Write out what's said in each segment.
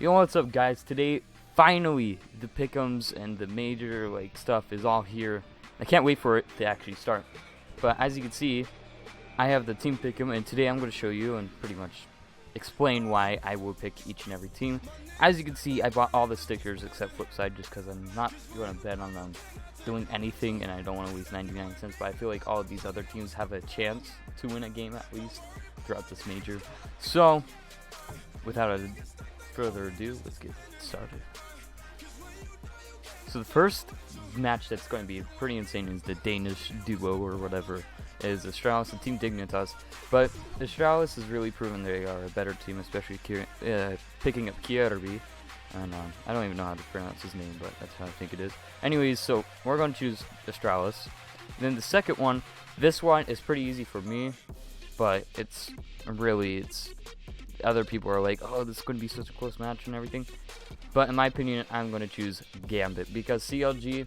Yo, what's up, guys? Today, finally, the pick'ems and the major stuff is all here. I can't wait for it to actually start. But as you can see, I have the team pick'em, and today I'm going to show you and pretty much explain why I will pick each and every team. As you can see, I bought all the stickers except Flipside just because I'm not going to bet on them doing anything, and I don't want to waste 99 cents. But I feel like all of these other teams have a chance to win a game at least throughout this major. So, without further ado, let's get started. So the first match that's going to be pretty insane is the Danish duo or whatever, is Astralis and Team Dignitas. But Astralis has really proven they are a better team, especially picking up Kierby. And I don't even know how to pronounce his name, but that's how I think it is. Anyways, so we're going to choose Astralis. And then the second one, this one is pretty easy for me, but it's other people are like, oh, this is going to be such a close match and everything. But in my opinion, I'm going to choose Gambit because CLG,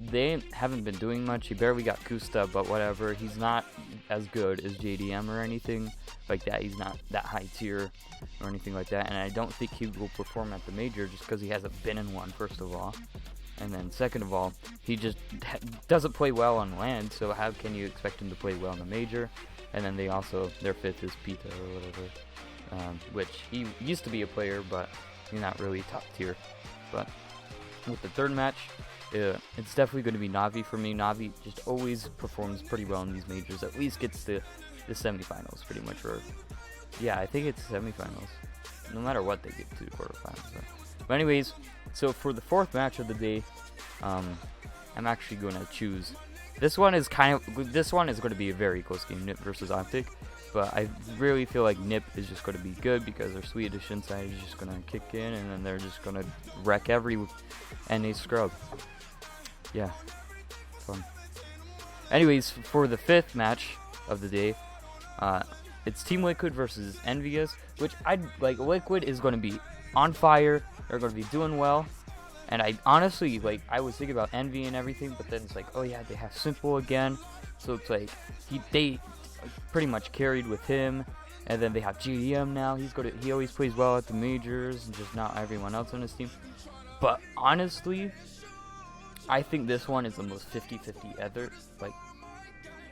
they haven't been doing much. He barely got Kusta, but whatever. He's not as good as JDM or anything like that. He's not that high tier or anything like that. And I don't think he will perform at the major just because he hasn't been in one, first of all. And then second of all, he just doesn't play well on land. So how can you expect him to play well in the major? And then their fifth is Pita or whatever. Which he used to be a player, but he's not really top tier. But with the third match, it's definitely going to be Navi for me. Navi just always performs pretty well in these majors. At least gets to the semifinals, pretty much. Or yeah, I think it's semifinals. No matter what, they get to the quarterfinals. So. But anyways, so for the fourth match of the day, I'm actually going to choose. This one is going to be a very close game, Nip versus Optic. But I really feel like Nip is just going to be good because their Sweet Edition side is just going to kick in, and then they're just going to wreck every NA scrub. Yeah, fun. Anyways, for the fifth match of the day, it's Team Liquid versus Envious, which Liquid is going to be on fire. They're going to be doing well. And I honestly, I was thinking about Envy and everything, but then it's like, oh yeah, they have Simple again. So it's like, they pretty much carried with him. And then they have GDM now. He always plays well at the majors, and just not everyone else on his team. But honestly, I think this one is the most 50-50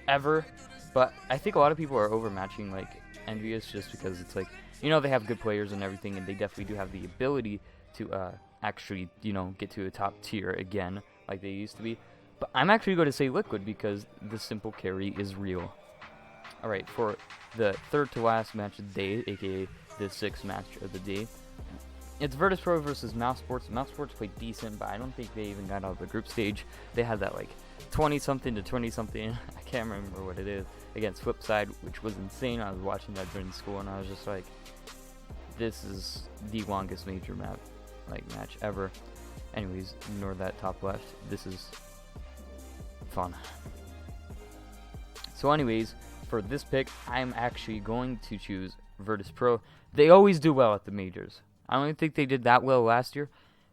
ever. But I think a lot of people are overmatching Envious just because it's they have good players and everything, and they definitely do have the ability to actually, get to a top tier again, like they used to be. But I'm actually going to say Liquid because the simple carry is real. Alright, for the third to last match of the day, aka the sixth match of the day, it's Virtus.pro versus Mouse Sports. Mouse Sports played decent, but I don't think they even got out of the group stage. They had that 20-something to 20-something, I can't remember what it is, against Flipside, which was insane. I was watching that during school, and I was just like, this is the longest major match ever. Anyways, ignore that top left. This is fun. So anyways, for this pick, I'm actually going to choose Virtus.pro. They always do well at the majors. I don't even think they did that well last year.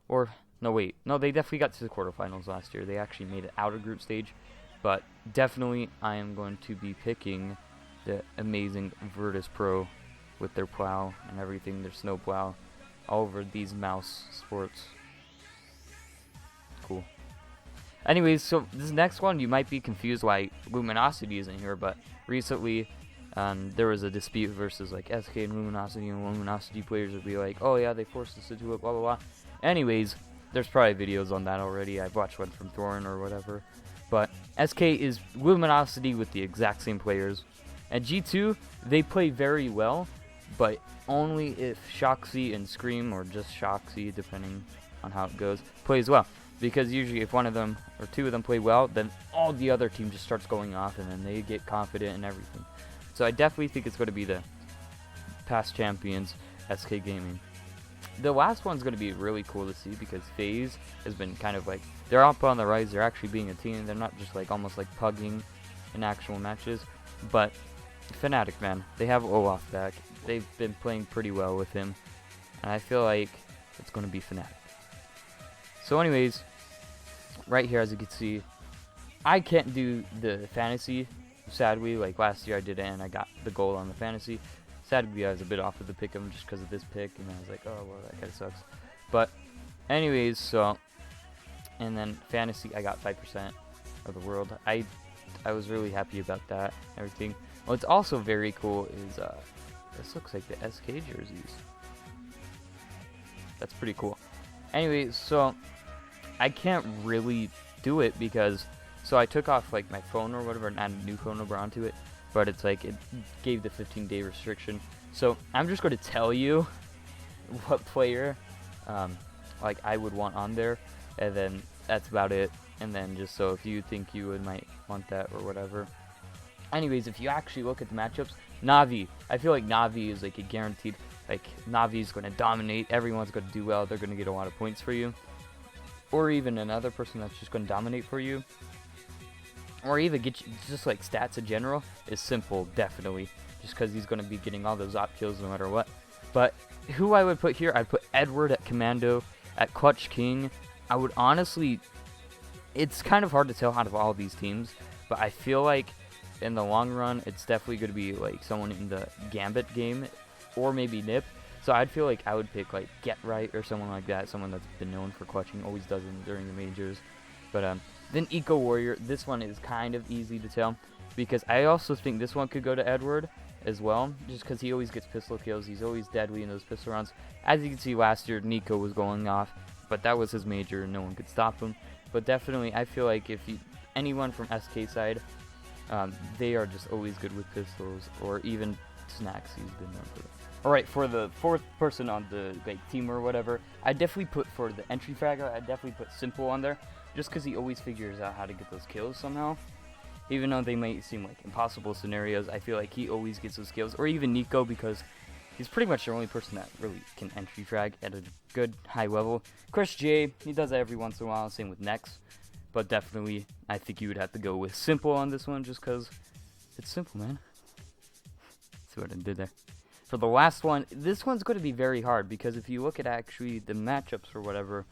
Or, no wait, no, they definitely got to the quarterfinals last year. They actually made it out of group stage. But definitely I am going to be picking the amazing Virtus.pro with their plow and everything, their snow plow, all over these Mouse Sports. Cool. Anyways, so this next one, you might be confused why Luminosity isn't here, but recently there was a dispute versus SK and Luminosity players would be like, oh yeah, they forced us to do it, blah blah blah. Anyways, there's probably videos on that already. I've watched one from Thorin or whatever. But SK is Luminosity with the exact same players. And G2, they play very well, but only if Shoxy and Scream, or just Shoxy, depending on how it goes, plays well. Because usually if one of them or two of them play well, then all the other team just starts going off, and then they get confident and everything. So I definitely think it's going to be the past champions, SK Gaming. The last one's going to be really cool to see because FaZe has been kind of they're up on the rise. They're actually being a team. They're not just almost pugging in actual matches. But Fnatic, man, they have Olaf back. They've been playing pretty well with him, and I feel like it's going to be Fnatic. So anyways, right here, as you can see, I can't do the fantasy, sadly. Last year I did it and I got the gold on the fantasy. Sadly, I was a bit off of the pick 'em just because of this pick, and I was like, oh well, that kind of sucks. But anyways, so and then fantasy, I got 5% of the world. I was really happy about that. Everything. What's also very cool is this looks like the SK jerseys. That's pretty cool. Anyways, so I can't really do it because so I took off like my phone or whatever and added a new phone number onto it, but it's like it gave the 15-day restriction. So I'm just going to tell you what player like I would want on there, and then that's about it. And then just so if you think you might want that or whatever. Anyways, if you actually look at the matchups, Navi, I feel like Navi is like a guaranteed, like Navi is going to dominate, everyone's going to do well, they're going to get a lot of points for you. Or even another person that's just going to dominate for you. Or even get you, just like stats in general, is Simple, definitely. Just because he's going to be getting all those op kills no matter what. But who I would put here, I'd put Edward at Commando, at Clutch King. I would honestly, it's kind of hard to tell out of all these teams, but I feel like in the long run, it's definitely going to be like someone in the Gambit game, or maybe Nip. So I'd feel like I would pick like Get Right or someone like that, someone that's been known for clutching, always does it during the majors. But then Eco Warrior, this one is kind of easy to tell, because I also think this one could go to Edward as well, just because he always gets pistol kills, he's always deadly in those pistol rounds. As you can see last year, Nico was going off, but that was his major and no one could stop him. But definitely, I feel like if anyone from SK side, they are just always good with pistols, or even Snacks, he's been known for that. Alright, for the fourth person on the like team or whatever, I definitely put for the entry fragger, I definitely put Simple on there, just because he always figures out how to get those kills somehow. Even though they might seem like impossible scenarios, I feel like he always gets those kills. Or even Nico, because he's pretty much the only person that really can entry frag at a good high level. Chris J, he does that every once in a while, same with Nex. But definitely, I think you would have to go with Simple on this one, just because it's simple, man. See what I did there. For the last one, this one's going to be very hard, because if you look at actually the matchups or whatever,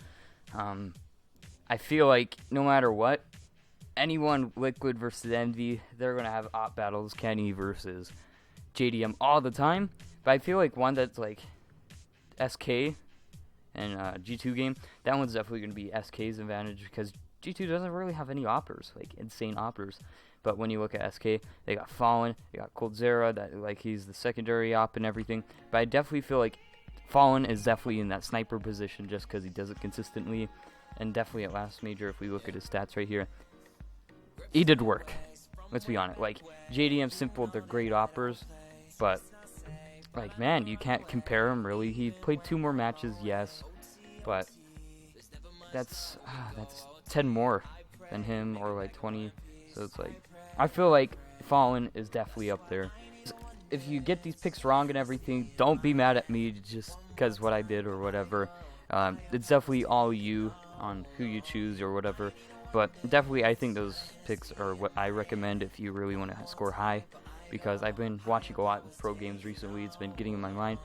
I feel like no matter what, anyone Liquid versus Envy, they're going to have op battles, Kenny versus JDM all the time. But I feel like one that's like SK and G2 game, that one's definitely going to be SK's advantage, because G2 doesn't really have any oppers, like insane oppers. But when you look at SK, they got Fallen, they got Coldzera, that like he's the secondary op and everything. But I definitely feel like Fallen is definitely in that sniper position just because he does it consistently. And definitely at last major, if we look at his stats right here, he did work. Let's be honest. Like JDM, Simple, they're great oppers, but like man, you can't compare him really. He played 2 more matches, yes, but that's 10 more than him, or like 20. So it's like, I feel like Fallen is definitely up there. If you get these picks wrong and everything, don't be mad at me just because what I did or whatever. It's definitely all you on who you choose or whatever. But definitely, I think those picks are what I recommend if you really want to score high, because I've been watching a lot of pro games recently. It's been getting in my mind.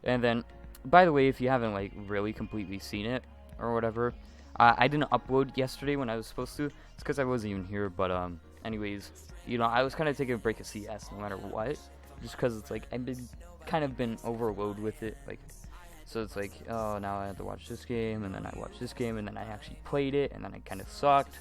And then, by the way, if you haven't like really completely seen it or whatever, I didn't upload yesterday when I was supposed to. It's because I wasn't even here. But anyways, you know, I was kind of taking a break of CS no matter what, just because it's like I've been overloaded with it. Like, so it's like, oh, now I have to watch this game, and then I watched this game, and then I actually played it, and then I kind of sucked.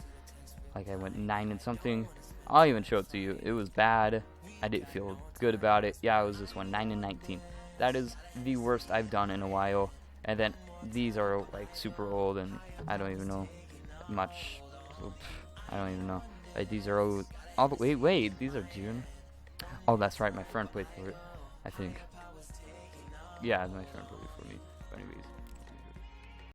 Like I went 9 and something. I'll even show it to you. It was bad. I didn't feel good about it. Yeah, it was this one, 9 and 19. That is the worst I've done in a while. And then these are like super old, and I don't even know much. I don't even know. Like, these are all the wait, these are June. Oh, that's right. My friend played for it, I think. Yeah, my friend played for me. But anyways,